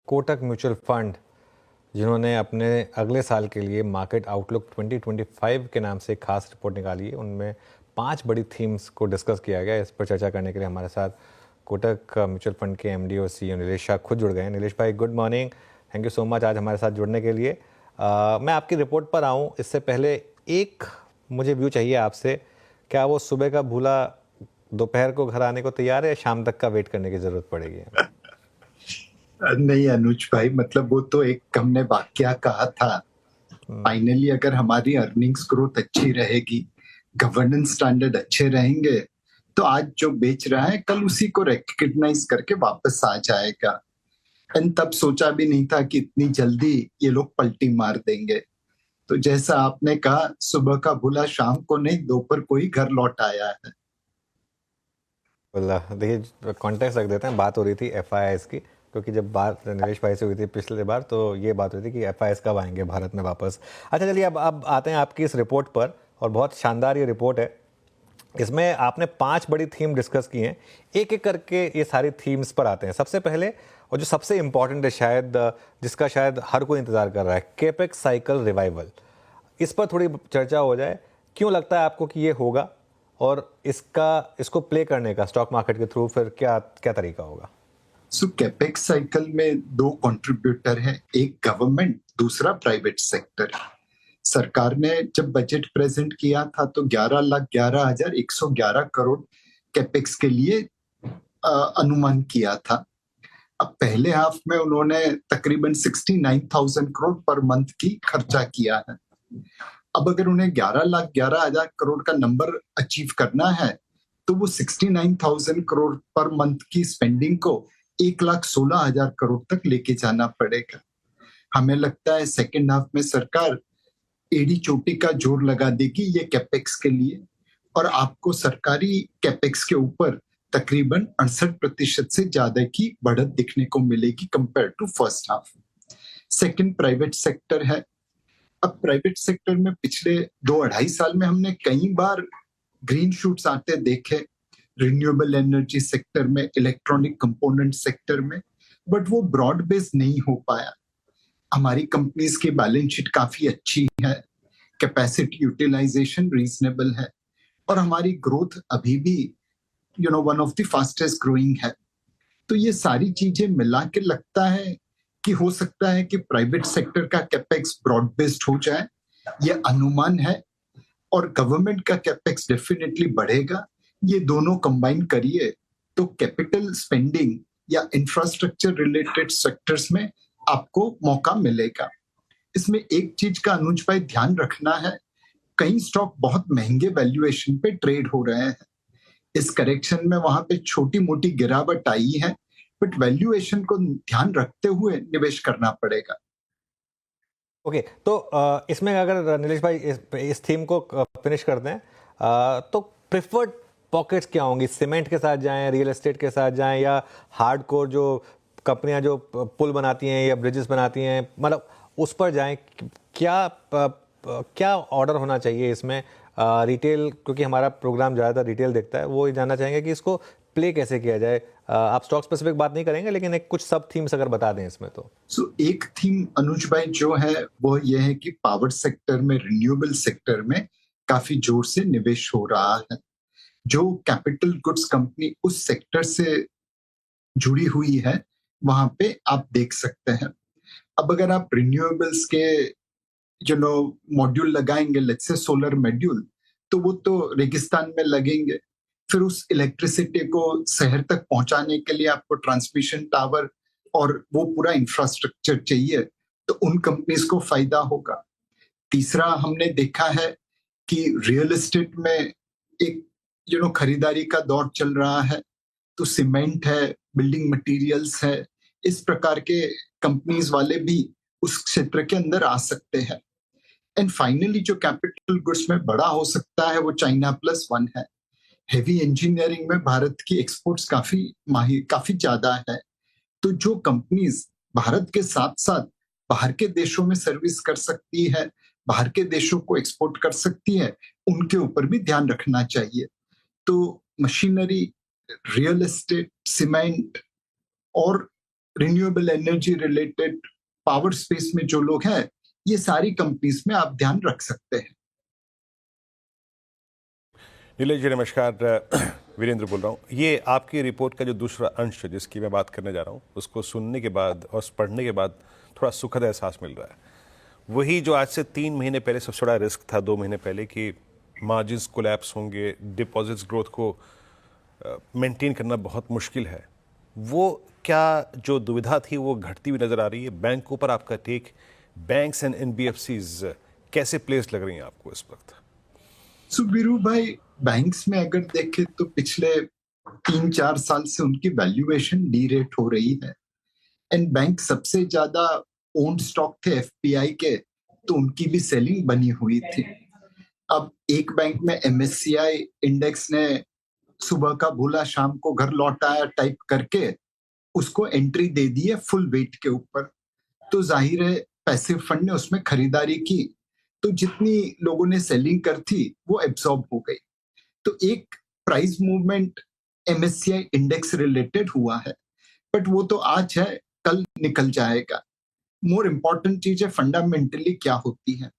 Kotak mutual fund, जिन्होंने अपने अगले साल के लिए मार्केट आउटलुक 2025 के नाम से एक खास रिपोर्ट निकाली है। उनमें 5 बड़ी थीम्स को डिस्कस किया गया। इस पर चर्चा करने के लिए हमारे साथ कोटक म्यूचुअल फंड के एमडी और सीईओ नीलेश शाह खुद जुड़ गए हैं। नीलेश भाई, good morning, thank you so much आज हमारे साथ जुड़ने के लिए। मैं आपकी रिपोर्ट पर आऊँ इससे पहले एक मुझे व्यू चाहिए आपसे। क्या वो सुबह का भूला दोपहर को घर आने को तैयार है या शाम तक का वेट करने की जरूरत पड़ेगी? नहीं अनुज भाई, मतलब वो तो एक हमने वाक्या कहा था। फाइनली अगर हमारी अर्निंग्स ग्रोथ अच्छी रहेगी, गवर्नेंस स्टैंडर्ड अच्छे रहेंगे, तो आज जो बेच रहा है कल उसी को रिकग्नाइज करके वापस आ जाएगा। एंड तब सोचा भी नहीं था कि इतनी जल्दी ये लोग पलटी मार देंगे। तो जैसा आपने कहा, सुबह का भूला शाम को नहीं, दोपहर को ही घर लौट आया है। देखिए, कॉन्टेक्स्ट रख देते हैं। बात हो रही थी एफआईआईएस की, क्योंकि जब बात नीलेश भाई से हुई थी पिछले बार, तो ये बात हुई थी कि एफआईआईएस कब आएंगे भारत में वापस। अच्छा चलिए, अब आते हैं आपकी इस रिपोर्ट पर, और बहुत शानदार ये रिपोर्ट है। इसमें आपने 5 बड़ी थीम डिस्कस की हैं। एक एक करके ये सारी थीम्स पर आते हैं। सबसे पहले और जो सबसे इम्पॉर्टेंट है, शायद जिसका शायद हर कोई इंतजार कर रहा है, कैपेक्स साइकिल रिवाइवल। इस पर थोड़ी चर्चा हो जाए। क्यों लगता है आपको कि ये होगा, और इसको प्ले करने का स्टॉक मार्केट के थ्रू फिर क्या तरीका होगा? कैपेक्स साइकिल में 2 कंट्रीब्यूटर है, एक गवर्नमेंट, दूसरा प्राइवेट सेक्टर। सरकार ने जब बजट प्रेजेंट किया था तो 11,11,111 करोड़ कैपेक्स के लिए अनुमान किया था। अब पहले हाफ में उन्होंने तकरीबन 69,000 करोड़ पर मंथ की खर्चा किया है। अब अगर उन्हें 11,11,000 करोड़ का नंबर अचीव करना है, तो वो 69,000 करोड़ पर मंथ की स्पेंडिंग को 1,16,000 करोड़ तक लेके जाना पड़ेगा। हमें लगता है सेकेंड हाफ में सरकार एड़ी चोटी का जोर लगा देगी ये कैपेक्स के लिए, और आपको सरकारी कैपेक्स के ऊपर तकरीबन 68% से ज्यादा की बढ़त दिखने को मिलेगी compare to first half. Second private sector है। अब प्राइवेट सेक्टर में पिछले 2-2.5 साल में हमने कई बार ग्रीन शूट्स आते देखे, रिन्यूएबल एनर्जी सेक्टर में, इलेक्ट्रॉनिक कंपोनेंट सेक्टर में, बट वो ब्रॉड बेस्ड नहीं हो पाया। हमारी कंपनीज की बैलेंस शीट काफी अच्छी है, कैपेसिटी यूटिलाइजेशन रीजनेबल है, और हमारी ग्रोथ अभी भी one of the fastest growing है। तो ये सारी चीजें मिला के लगता है कि हो सकता है कि प्राइवेट सेक्टर का कैपेक्स ब्रॉड बेस्ड हो जाए, ये अनुमान है, और गवर्नमेंट का कैपेक्स डेफिनेटली बढ़ेगा। ये दोनों कंबाइन करिए तो कैपिटल स्पेंडिंग या इंफ्रास्ट्रक्चर रिलेटेड सेक्टर्स में आपको मौका मिलेगा। इसमें एक चीज का अनुज भाई ध्यान रखना है, कई स्टॉक बहुत महंगे वैल्यूएशन पे ट्रेड हो रहे हैं। इस करेक्शन में वहां पे छोटी मोटी गिरावट आई है, बट वैल्यूएशन को ध्यान रखते हुए निवेश करना पड़ेगा। ओके, तो इसमें अगर नीलेश भाई इस थीम को फिनिश कर दें, तो प्रिफर्ड पॉकेट्स क्या होंगी? सीमेंट के साथ जाएं, रियल एस्टेट के साथ जाएं, या हार्डकोर जो कंपनियां जो पुल बनाती हैं या ब्रिजेस बनाती हैं, मतलब उस पर जाएं? क्या ऑर्डर होना चाहिए इसमें? रिटेल, क्योंकि हमारा प्रोग्राम ज़्यादातर रिटेल देखता है, वो ये जानना चाहेंगे कि इसको प्ले कैसे किया जाए। आप स्टॉक स्पेसिफिक बात नहीं करेंगे, लेकिन एक कुछ सब थीम्स अगर बता दें इसमें तो। एक थीम अनुज भाई जो है वो ये है कि पावर सेक्टर में, रिन्यूएबल सेक्टर में काफी जोर से निवेश हो रहा है। जो कैपिटल गुड्स कंपनी उस सेक्टर से जुड़ी हुई है, वहां पे आप देख सकते हैं। अब अगर आप रिन्यूएबल्स के मॉड्यूल लगाएंगे, लेट्स से सोलर मॉड्यूल, तो वो तो रेगिस्तान में लगेंगे। फिर उस इलेक्ट्रिसिटी को शहर तक पहुंचाने के लिए आपको ट्रांसमिशन टावर और वो पूरा इंफ्रास्ट्रक्चर चाहिए, तो उन कंपनीज को फायदा होगा। तीसरा, हमने देखा है कि रियल एस्टेट में एक खरीदारी का दौर चल रहा है, तो सीमेंट है, बिल्डिंग मटेरियल्स है, इस प्रकार के कंपनीज वाले भी उस क्षेत्र के अंदर आ सकते हैं। एंड फाइनली जो कैपिटल गुड्स में बड़ा हो सकता है वो चाइना प्लस वन है। हेवी इंजीनियरिंग में भारत की एक्सपोर्ट्स काफी ज्यादा है, तो जो कंपनीज भारत के साथ साथ बाहर के देशों में सर्विस कर सकती है, बाहर के देशों को एक्सपोर्ट कर सकती है, उनके ऊपर भी ध्यान रखना चाहिए। तो मशीनरी, रियल एस्टेट, सीमेंट और renewable energy related power space में जो लोग हैं, ये सारी कंपनीज में आप ध्यान रख सकते हैं। नीलेश जी नमस्कार, वीरेंद्र बोल रहा हूँ। ये आपकी रिपोर्ट का जो दूसरा अंश है जिसकी मैं बात करने जा रहा हूँ, उसको सुनने के बाद और पढ़ने के बाद थोड़ा सुखद एहसास मिल रहा है। वही जो आज से 3 महीने पहले सबसे बड़ा रिस्क था, 2 महीने पहले, कि मार्जिन्स कोलैप्स होंगे, डिपॉजिट्स ग्रोथ को मेंटेन करना बहुत मुश्किल है, वो क्या जो दुविधा थी वो घटती हुई नजर आ रही है? बैंकों पर आपका टेक, बैंक्स एंड एनबीएफसीज कैसे प्लेस लग रही हैं आपको इस वक्त? वीरू भाई, बैंक्स में अगर देखें तो पिछले 3-4 साल से उनकी वैल्यूएशन डी रेट हो रही है। एंड बैंक सबसे ज्यादा ओन्ड स्टॉक थे एफपीआई के, तो उनकी भी सेलिंग बनी हुई थी। अब एक बैंक में एमएससीआई इंडेक्स ने सुबह का भूला शाम को घर लौट आया टाइप करके उसको एंट्री दे दी है फुल वेट के ऊपर, तो जाहिर है पैसिव फंड ने उसमें खरीदारी की, तो जितनी लोगों ने सेलिंग कर थी वो एब्सॉर्ब हो गई। तो एक price movement MSCI index related हुआ है, बट वो तो आज है, कल निकल जाएगा। मोर इंपॉर्टेंट चीज है फंडामेंटली क्या होती है।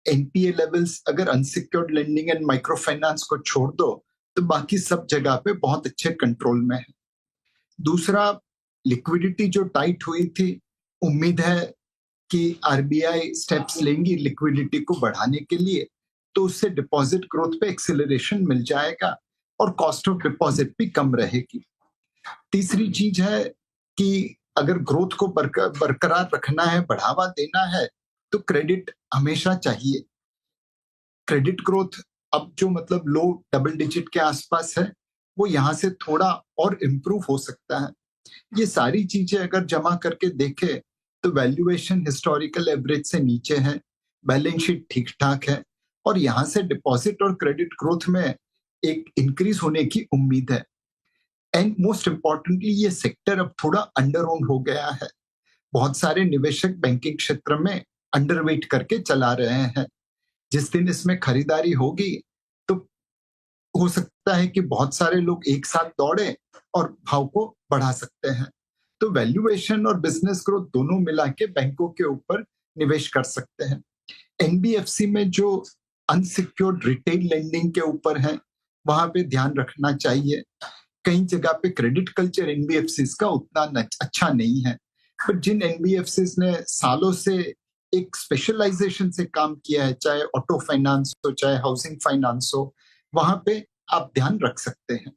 एनपीए लेवल्स अगर unsecured lending and micro finance को छोड़ दो तो बाकी सब जगह पे बहुत अच्छे कंट्रोल में है। दूसरा, लिक्विडिटी जो टाइट हुई थी, उम्मीद है कि आरबीआई स्टेप्स लेंगी लिक्विडिटी को बढ़ाने के लिए, तो उससे डिपॉजिट ग्रोथ पे एक्सेलरेशन मिल जाएगा और कॉस्ट ऑफ डिपॉजिट भी कम रहेगी। तीसरी चीज है कि अगर ग्रोथ को बरकरार रखना है, बढ़ावा देना है, तो क्रेडिट हमेशा चाहिए। क्रेडिट ग्रोथ अब जो मतलब लो डबल डिजिट के आसपास है, वो यहां से थोड़ा और इम्प्रूव हो सकता है। ये सारी चीजें अगर जमा करके देखे तो वैल्यूएशन हिस्टोरिकल एवरेज से नीचे है, बैलेंस शीट ठीक ठाक है, और यहां से डिपॉजिट और क्रेडिट ग्रोथ में एक इंक्रीज होने की उम्मीद है। एंड मोस्ट इंपॉर्टेंटली ये सेक्टर अब थोड़ा अंडर ओन हो गया है। बहुत सारे निवेशक बैंकिंग क्षेत्र में अंडरवेट करके चला रहे हैं। जिस दिन इसमें खरीदारी होगी तो हो सकता है कि बहुत सारे लोग एक साथ दौड़े और भाव को बढ़ा सकते हैं। तो वैल्यूएशन और बिजनेस ग्रोथ दोनों मिला के बैंकों के ऊपर निवेश कर सकते हैं। एनबीएफसी में जो अनसिक्योर्ड रिटेल लेंडिंग के ऊपर है, वहां पे ध्यान रखना चाहिए। कई जगह पे क्रेडिट कल्चर एनबीएफसी का उतना अच्छा नहीं है, पर जिन एनबीएफसी ने सालों से एक स्पेशलाइजेशन से काम किया है, चाहे ऑटो फाइनेंस हो चाहे हाउसिंग फाइनेंस हो, वहां पे आप ध्यान रख सकते हैं।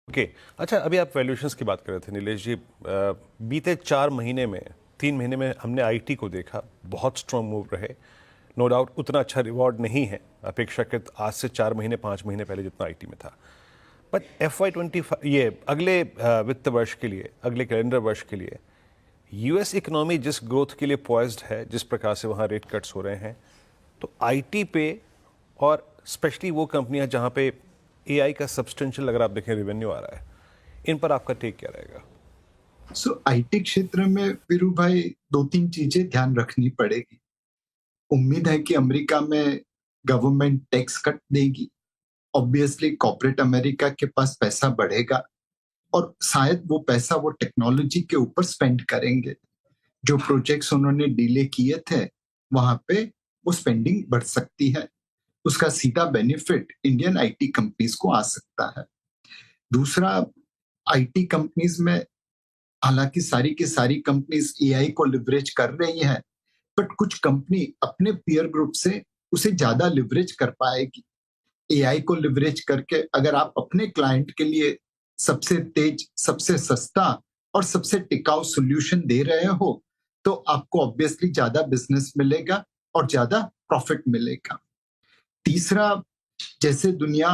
ओके अच्छा, अभी आप वैल्यूएशंस की बात कर रहे थे नीलेश जी। बीते 4 महीने में, 3 महीने में हमने आईटी को देखा, बहुत स्ट्रॉन्ग मूव रहे। नो डाउट उतना अच्छा रिवॉर्ड नहीं है अपेक्षाकृत आज से 4 महीने 5 महीने पहले जितना आईटी में था। बट FY25 ये अगले वित्त वर्ष के लिए, अगले कैलेंडर वर्ष के लिए यूएस इकोनॉमी जिस ग्रोथ के लिए पॉइज्ड है, जिस प्रकार से वहाँ रेट कट्स हो रहे हैं, तो आईटी पे और स्पेशली वो कंपनियां जहाँ पे एआई का सब्सटेंशियल अगर आप देखें रेवेन्यू आ रहा है, इन पर आपका टेक क्या रहेगा? आईटी क्षेत्र में वीरू भाई 2-3 चीजें ध्यान रखनी पड़ेगी। उम्मीद है कि अमेरिका में गवर्नमेंट टैक्स कट देगी। ऑब्वियसली कॉर्पोरेट अमेरिका के पास पैसा बढ़ेगा और शायद वो पैसा वो टेक्नोलॉजी के ऊपर स्पेंड करेंगे। जो प्रोजेक्ट्स उन्होंने डिले किए थे वहां पे वो स्पेंडिंग बढ़ सकती है। उसका सीधा बेनिफिट इंडियन आईटी कंपनीज को आ सकता है। दूसरा, आईटी कंपनीज में हालांकि सारी की सारी कंपनीज एआई को लिवरेज कर रही हैं, बट कुछ कंपनी अपने पीयर ग्रुप से उसे ज्यादा लिवरेज कर पाएगी। एआई को लिवरेज करके अगर आप अपने क्लाइंट के लिए सबसे तेज, सबसे सस्ता और सबसे टिकाऊ सॉल्यूशन दे रहे हो, तो आपको ऑब्वियसली ज्यादा बिजनेस मिलेगा और ज्यादा प्रॉफिट मिलेगा। तीसरा, जैसे दुनिया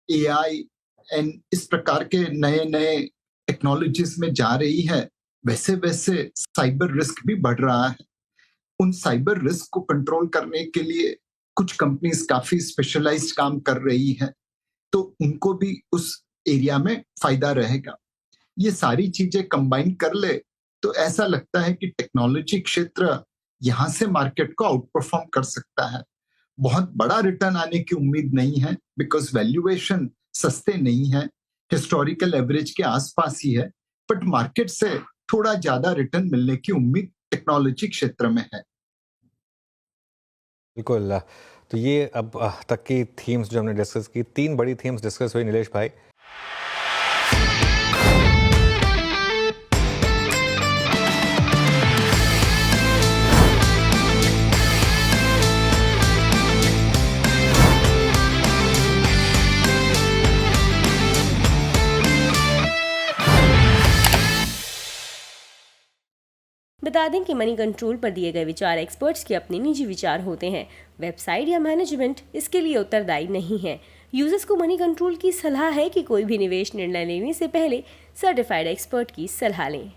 एआई एंड इस प्रकार के नए नए टेक्नोलॉजीज में जा रही है, वैसे वैसे साइबर रिस्क भी बढ़ रहा है। उन साइबर रिस्क को कंट्रोल करने के लिए कुछ कंपनीज काफी स्पेशलाइज्ड काम कर रही हैं, तो उनको भी उस एरिया में फायदा रहेगा। ये सारी चीजें कंबाइन कर ले तो ऐसा लगता है कि टेक्नोलॉजी क्षेत्र यहां से मार्केट को आउट परफॉर्म कर सकता है। बहुत बड़ा रिटर्न आने की उम्मीद नहीं है, बिकॉज वैल्यूएशन सस्ते नहीं है, हिस्टोरिकल एवरेज के आसपास ही है, बट मार्केट से थोड़ा ज्यादा रिटर्न मिलने की उम्मीद टेक्नोलॉजी क्षेत्र में है। बिल्कुल। तो ये अब तक की थीम्स जो हमने डिस्कस की, 3 बड़ी थीम्स डिस्कस हुई नीलेश भाई। बता दें कि मनी कंट्रोल पर दिए गए विचार एक्सपर्ट्स के अपने निजी विचार होते हैं। वेबसाइट या मैनेजमेंट इसके लिए उत्तरदायी नहीं है। यूजर्स को मनी कंट्रोल की सलाह है कि कोई भी निवेश निर्णय लेने से पहले सर्टिफाइड एक्सपर्ट की सलाह लें।